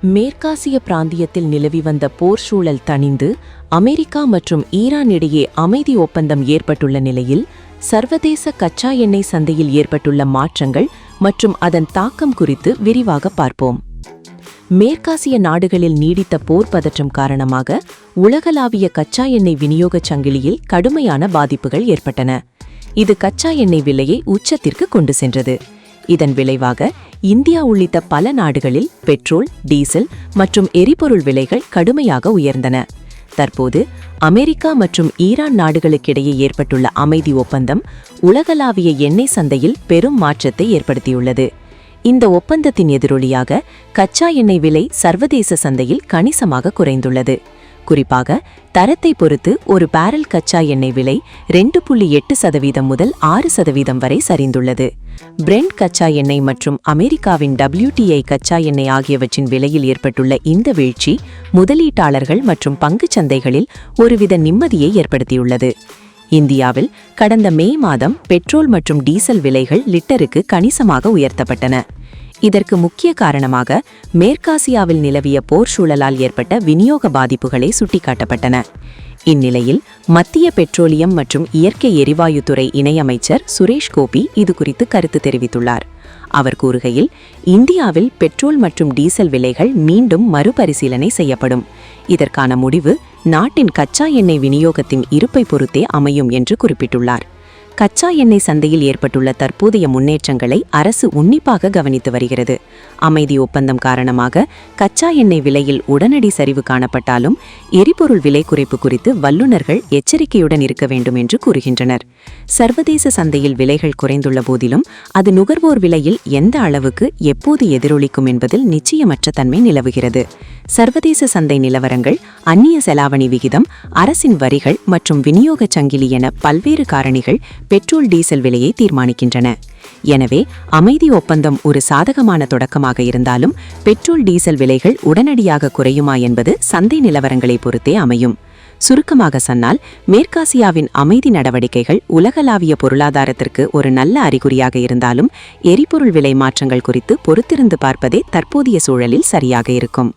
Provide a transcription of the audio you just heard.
மேற்காசிய பிராந்தியத்தில் நிலவி வந்த போர் சூழல் தணிந்து அமெரிக்கா மற்றும் ஈரான் இடையே அமைதி ஒப்பந்தம் ஏற்பட்டுள்ள நிலையில் சர்வதேச கச்சா எண்ணெய் சந்தையில் ஏற்பட்டுள்ள மாற்றங்கள் மற்றும் அதன் தாக்கம் குறித்து விரிவாக பார்ப்போம். மேற்காசிய நாடுகளில் நீடித்த போர் பதற்றம் காரணமாக உலகளாவிய கச்சா எண்ணெய் விநியோகச் சங்கிலியில் கடுமையான பாதிப்புகள் ஏற்பட்டன. இது கச்சா எண்ணெய் விலையை உச்சத்திற்கு கொண்டு சென்றது. இதன் விளைவாக இந்தியா உள்ளிட்ட பல நாடுகளில் பெட்ரோல், டீசல் மற்றும் எரிபொருள் விலைகள் கடுமையாக உயர்ந்தன. தற்போது அமெரிக்கா மற்றும் ஈரான் நாடுகளுக்கிடையே ஏற்பட்டுள்ள அமைதி ஒப்பந்தம் உலகளாவிய எண்ணெய் சந்தையில் பெரும் மாற்றத்தை ஏற்படுத்தியுள்ளது. இந்த ஒப்பந்தத்தின் எதிரொலியாக கச்சா எண்ணெய் விலை சர்வதேச சந்தையில் கணிசமாக குறைந்துள்ளது. குறிப்பாக தரத்தை பொறுத்து ஒரு பேரல் கச்சா எண்ணெய் விலை 2.8% முதல் 6% வரை சரிந்துள்ளது. பிரெண்ட் கச்சா எண்ணெய் மற்றும் அமெரிக்காவின் WTI கச்சா எண்ணெய் ஆகியவற்றின் விலையில் ஏற்பட்டுள்ள இந்த வீழ்ச்சி முதலீட்டாளர்கள் மற்றும் பங்குச் சந்தைகளில் ஒருவித நிம்மதியை ஏற்படுத்தியுள்ளது. இந்தியாவில் கடந்த மே மாதம் பெட்ரோல் மற்றும் டீசல் விலைகள் லிட்டருக்கு கணிசமாக உயர்த்தப்பட்டன. இதற்கு முக்கிய காரணமாக மேற்காசியாவில் நிலவிய போர் சூழலால் ஏற்பட்ட விநியோக பாதிப்புகளை சுட்டிக்காட்டப்பட்டன. இந்நிலையில் மத்திய பெட்ரோலியம் மற்றும் இயற்கை எரிவாயுத்துறை இணையமைச்சர் சுரேஷ் கோபி இதுகுறித்து கருத்து தெரிவித்துள்ளார். அவர் கூறுகையில், இந்தியாவில் பெட்ரோல் மற்றும் டீசல் விலைகள் மீண்டும் மறுபரிசீலனை செய்யப்படும். இதற்கான முடிவு நாட்டின் கச்சா எண்ணெய் விநியோகத்தின் இருப்பை பொறுத்தே அமையும் என்று குறிப்பிட்டுள்ளார். கச்சா எண்ணெய் சந்தையில் ஏற்பட்டுள்ள தற்போதைய முன்னேற்றங்களை அரசு உன்னிப்பாக கவனித்து வருகிறது. அமைதி ஒப்பந்தம் காரணமாக கச்சா எண்ணெய் விலையில் உடனடி சரிவு காணப்பட்டாலும் எரிபொருள் விலை குறைப்பு குறித்து வல்லுநர்கள் எச்சரிக்கையுடன் இருக்க வேண்டும் என்று கூறுகின்றனர். சர்வதேச சந்தையில் விலைகள் குறைந்துள்ள போதிலும் அது நுகர்வோர் விலையில் எந்த அளவுக்கு எப்போது எதிரொலிக்கும் என்பதில் நிச்சயமற்ற தன்மை நிலவுகிறது. சர்வதேச சந்தை நிலவரங்கள், அந்நிய செலாவணி விகிதம், அரசின் வரிகள் மற்றும் விநியோகச் சங்கிலி என பல்வேறு காரணிகள் பெட்ரோல், டீசல் விலையை தீர்மானிக்கின்றன. எனவே அமைதி ஒப்பந்தம் ஒரு சாதகமான தொடக்கமாக இருந்தாலும் பெட்ரோல், டீசல் விலைகள் உடனடியாக குறையுமா என்பது சந்தை நிலவரங்களை பொறுத்தே அமையும். சுருக்கமாக சொன்னால், மேற்காசியாவின் அமைதி நடவடிக்கைகள் உலகளாவிய பொருளாதாரத்திற்கு ஒரு நல்ல அறிகுறியாக இருந்தாலும் எரிபொருள் விலை மாற்றங்கள் குறித்து பொறுத்திருந்து பார்ப்பதே தற்போதைய சூழலில் சரியாக இருக்கும்.